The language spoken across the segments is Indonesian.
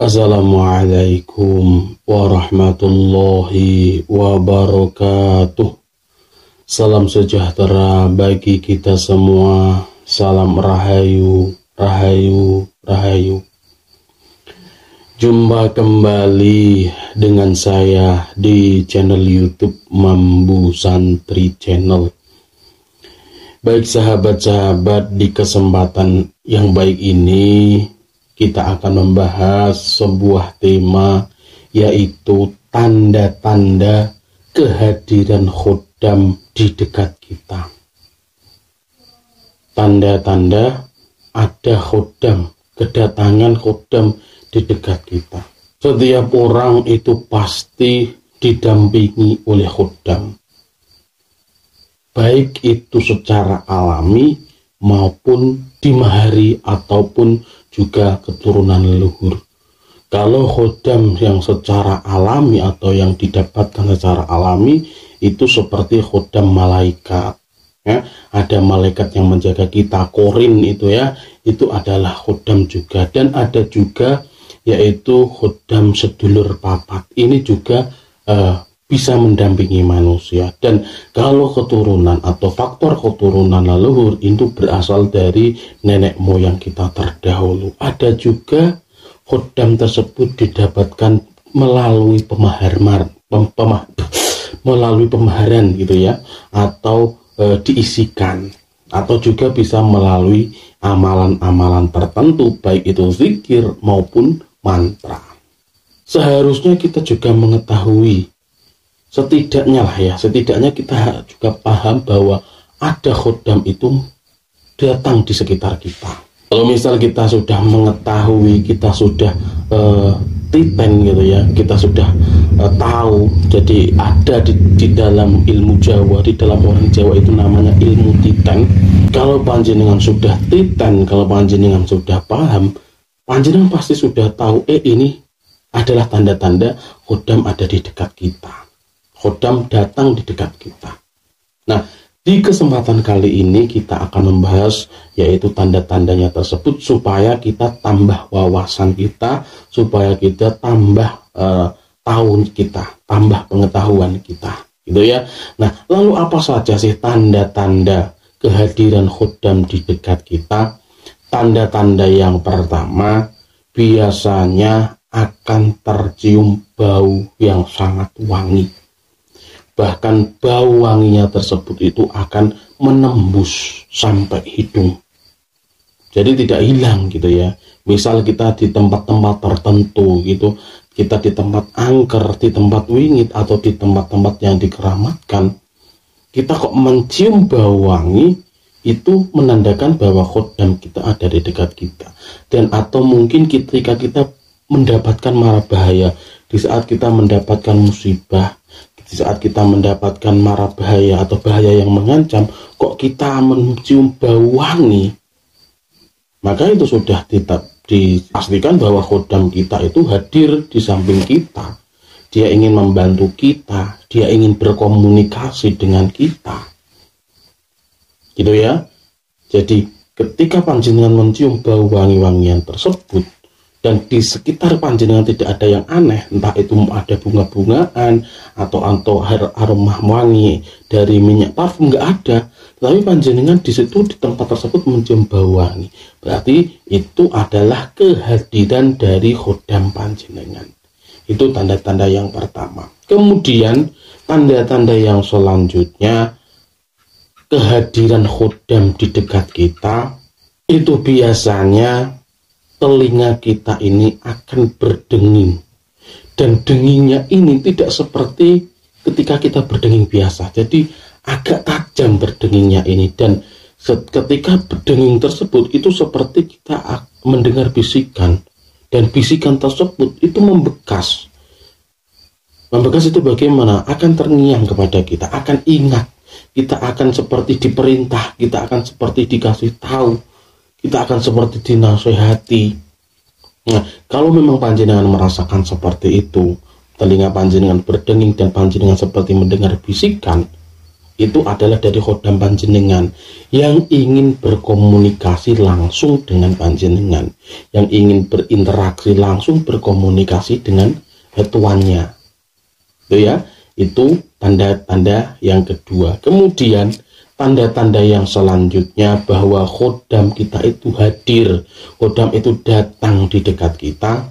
Assalamualaikum warahmatullahi wabarakatuh. Salam sejahtera bagi kita semua. Salam rahayu, rahayu, rahayu. Jumpa kembali dengan saya di channel YouTube Mambu Santri Channel. Baik sahabat-sahabat, di kesempatan yang baik ini kita akan membahas sebuah tema, yaitu tanda-tanda kehadiran khodam di dekat kita. Tanda-tanda ada khodam, kedatangan khodam di dekat kita. Setiap orang itu pasti didampingi oleh khodam, baik itu secara alami maupun dimahari ataupun juga keturunan leluhur. Kalau khodam yang secara alami atau yang didapatkan secara alami itu seperti khodam malaikat, ya. Ada malaikat yang menjaga kita, korin itu ya, itu adalah khodam juga. Dan ada juga yaitu khodam sedulur papat, ini juga bisa mendampingi manusia. Dan kalau keturunan atau faktor keturunan leluhur itu berasal dari nenek moyang kita terdahulu. Ada juga khodam tersebut didapatkan melalui melalui pemaharan gitu ya, atau diisikan, atau juga bisa melalui amalan-amalan tertentu, baik itu zikir maupun mantra. Seharusnya kita juga mengetahui, setidaknya kita juga paham bahwa ada khodam itu datang di sekitar kita. Kalau misal kita sudah mengetahui, kita sudah titen gitu ya, kita sudah tahu, jadi ada di dalam ilmu Jawa, di dalam orang Jawa itu namanya ilmu titen. Kalau panjenengan sudah titen, kalau panjenengan sudah paham, panjenengan pasti sudah tahu, ini adalah tanda-tanda khodam ada di dekat kita. Khodam datang di dekat kita. Nah, di kesempatan kali ini kita akan membahas yaitu tanda-tandanya tersebut, supaya kita tambah wawasan kita, supaya kita tambah tahu kita, tambah pengetahuan kita, gitu ya. Nah, lalu apa saja sih tanda-tanda kehadiran khodam di dekat kita? Tanda-tanda yang pertama, biasanya akan tercium bau yang sangat wangi. Bahkan bau wanginya tersebut itu akan menembus sampai hidung. Jadi tidak hilang gitu ya. Misal kita di tempat-tempat tertentu gitu, kita di tempat angker, di tempat wingit, atau di tempat-tempat yang dikeramatkan, kita kok mencium bau wangi, itu menandakan bahwa khodam kita ada di dekat kita. Dan atau mungkin ketika kita mendapatkan mara bahaya, di saat kita mendapatkan musibah, di saat kita mendapatkan mara bahaya atau bahaya yang mengancam, kok kita mencium bau wangi, maka itu sudah dipastikan bahwa khodam kita itu hadir di samping kita. Dia ingin membantu kita, dia ingin berkomunikasi dengan kita, gitu ya. Jadi ketika panjenengan mencium bau wangi-wangian tersebut, dan di sekitar panjenengan tidak ada yang aneh, entah itu ada bunga-bungaan atau aroma wangi dari minyak parfum, nggak ada, tapi panjenengan di situ, di tempat tersebut mencium bau wangi, berarti itu adalah kehadiran dari khodam panjenengan. Itu tanda-tanda yang pertama. Kemudian tanda-tanda yang selanjutnya, kehadiran khodam di dekat kita itu biasanya telinga kita ini akan berdenging, dan dengingnya ini tidak seperti ketika kita berdenging biasa, jadi agak tajam berdengingnya ini. Dan ketika berdenging tersebut itu seperti kita mendengar bisikan, dan bisikan tersebut itu membekas. Membekas itu bagaimana? Akan terngiang kepada kita, akan ingat, kita akan seperti diperintah, kita akan seperti dikasih tahu, kita akan seperti dinasehati. Nah, kalau memang panjenengan merasakan seperti itu, telinga panjenengan berdenging dan panjenengan seperti mendengar bisikan, itu adalah dari khodam panjenengan yang ingin berkomunikasi langsung dengan panjenengan, yang ingin berinteraksi langsung, berkomunikasi dengan tuannya. Itu ya, itu tanda-tanda yang kedua. Kemudian tanda-tanda yang selanjutnya bahwa khodam kita itu hadir, khodam itu datang di dekat kita,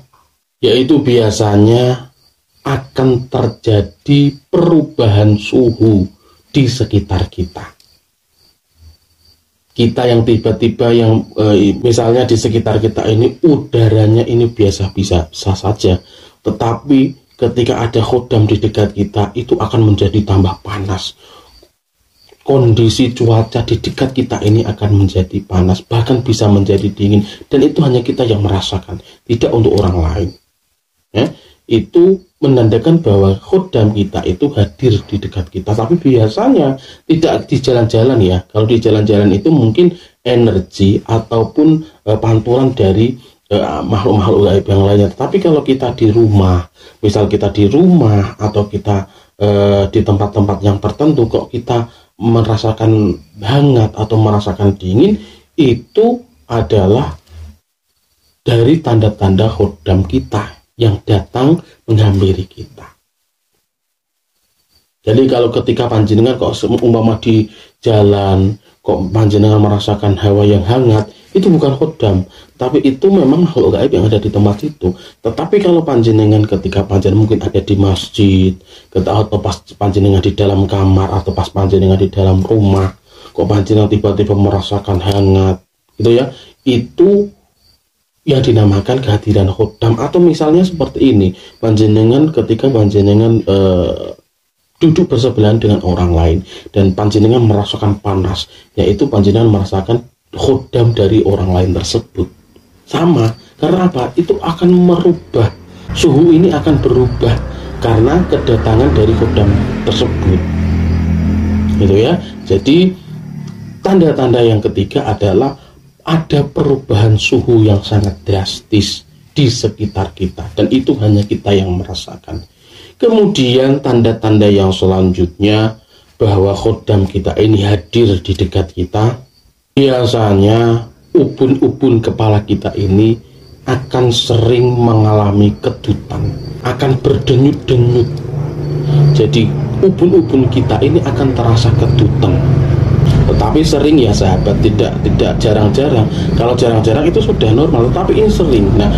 yaitu biasanya akan terjadi perubahan suhu di sekitar kita. Kita yang tiba-tiba yang misalnya di sekitar kita ini udaranya ini biasa-biasa saja, tetapi ketika ada khodam di dekat kita itu akan menjadi tambah panas. Kondisi cuaca di dekat kita ini akan menjadi panas, bahkan bisa menjadi dingin, dan itu hanya kita yang merasakan, tidak untuk orang lain. Ya, itu menandakan bahwa khodam kita itu hadir di dekat kita. Tapi biasanya tidak di jalan-jalan ya. Kalau di jalan-jalan itu mungkin energi ataupun pantulan dari makhluk-makhluk gaib yang lainnya. Tapi kalau kita di rumah, misal kita di rumah atau kita di tempat-tempat yang tertentu, kok kita merasakan hangat atau merasakan dingin, itu adalah dari tanda-tanda khodam kita yang datang menghampiri kita. Jadi kalau ketika panjenengan kok umpama di jalan kok panjenengan merasakan hawa yang hangat, itu bukan khodam, tapi itu memang makhluk gaib yang ada di tempat itu. Tetapi kalau panjenengan ketika panjenengan mungkin ada di masjid, atau pas panjenengan di dalam kamar, atau pas panjenengan di dalam rumah, kok panjenengan tiba-tiba merasakan hangat, gitu ya, itu yang dinamakan kehadiran khodam. Atau misalnya seperti ini, panjenengan ketika panjenengan duduk bersebelahan dengan orang lain dan panjenengan merasakan panas, yaitu panjenengan merasakan khodam dari orang lain tersebut. Sama, karena apa? Itu akan merubah, suhu ini akan berubah karena kedatangan dari khodam tersebut, gitu ya. Jadi tanda-tanda yang ketiga adalah ada perubahan suhu yang sangat drastis di sekitar kita, dan itu hanya kita yang merasakan. Kemudian tanda-tanda yang selanjutnya bahwa khodam kita ini hadir di dekat kita, biasanya ubun-ubun kepala kita ini akan sering mengalami kedutan, akan berdenyut-denyut. Jadi ubun-ubun kita ini akan terasa kedutan. Tetapi sering ya sahabat, tidak jarang-jarang. Kalau jarang-jarang itu sudah normal, tetapi ini sering. Nah,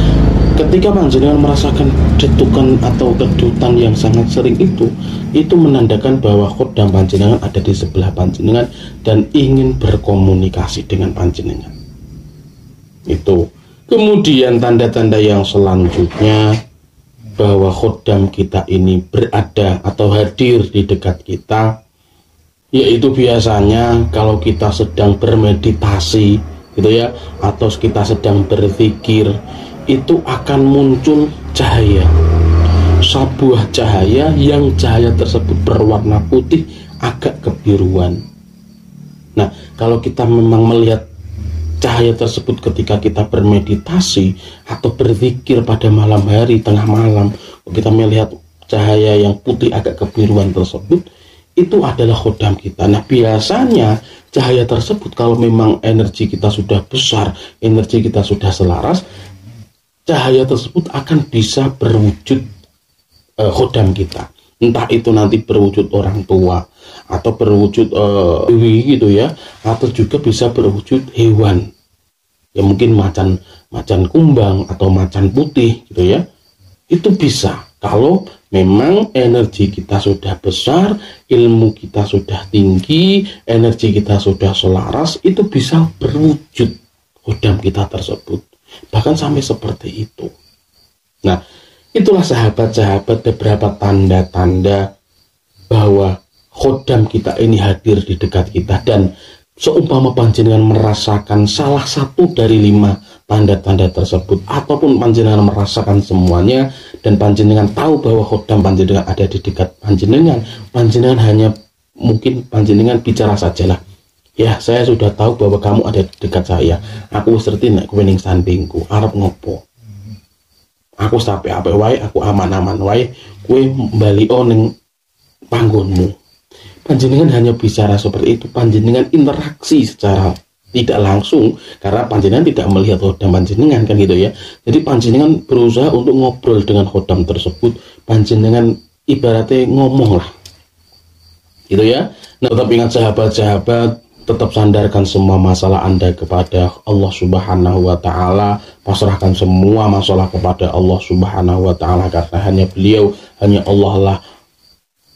ketika panjenengan merasakan detukan atau kedutan yang sangat sering itu menandakan bahwa khodam panjenengan ada di sebelah panjenengan dan ingin berkomunikasi dengan panjenengan. Itu. Kemudian tanda-tanda yang selanjutnya bahwa khodam kita ini berada atau hadir di dekat kita, yaitu biasanya kalau kita sedang bermeditasi, gitu ya, atau kita sedang berzikir, itu akan muncul cahaya, sebuah cahaya yang cahaya tersebut berwarna putih agak kebiruan. Nah, kalau kita memang melihat cahaya tersebut ketika kita bermeditasi atau berzikir pada malam hari, tengah malam, kita melihat cahaya yang putih agak kebiruan tersebut, itu adalah khodam kita. Nah, biasanya cahaya tersebut kalau memang energi kita sudah besar, energi kita sudah selaras, cahaya tersebut akan bisa berwujud khodam kita. Entah itu nanti berwujud orang tua, atau berwujud dewi gitu ya, atau juga bisa berwujud hewan. Ya mungkin macan kumbang atau macan putih gitu ya. Itu bisa kalau memang energi kita sudah besar, ilmu kita sudah tinggi, energi kita sudah selaras, itu bisa berwujud khodam kita tersebut. Bahkan sampai seperti itu. Nah, itulah sahabat-sahabat beberapa tanda-tanda bahwa khodam kita ini hadir di dekat kita. Dan seumpama panjenengan merasakan salah satu dari 5 tanda-tanda tersebut, ataupun panjenengan merasakan semuanya, dan panjenengan tahu bahwa khodam panjenengan ada di dekat panjenengan hanya mungkin panjenengan bicara sajalah, ya saya sudah tahu bahwa kamu ada di dekat saya, aku serti nek kowe ning sampingku arep ngopo, aku sampai wae, aku aman-aman wae, kowe bali ning panggonmu. panjenengan hanya bicara seperti itu, panjenengan interaksi secara tidak langsung karena panjenengan tidak melihat khodam panjenengan kan gitu ya. Jadi panjenengan berusaha untuk ngobrol dengan khodam tersebut, panjenengan ibaratnya ngomong lah gitu ya. Nah, tetap ingat sahabat-sahabat, tetap sandarkan semua masalah Anda kepada Allah Subhanahu wa taala, pasrahkan semua masalah kepada Allah Subhanahu wa taala karena hanya beliau, hanya Allah lah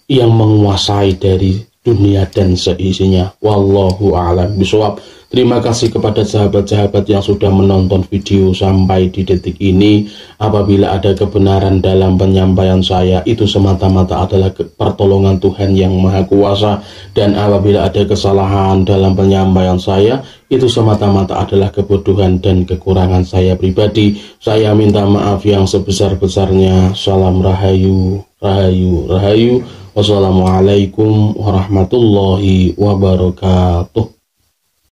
yang menguasai dari dunia dan seisinya. Wallahu a'lam bishawab. Terima kasih kepada sahabat-sahabat yang sudah menonton video sampai di detik ini. Apabila ada kebenaran dalam penyampaian saya, itu semata-mata adalah pertolongan Tuhan yang Maha Kuasa. Dan apabila ada kesalahan dalam penyampaian saya, itu semata-mata adalah kebodohan dan kekurangan saya pribadi. Saya minta maaf yang sebesar-besarnya. Salam rahayu, rahayu, rahayu. Wassalamualaikum warahmatullahi wabarakatuh.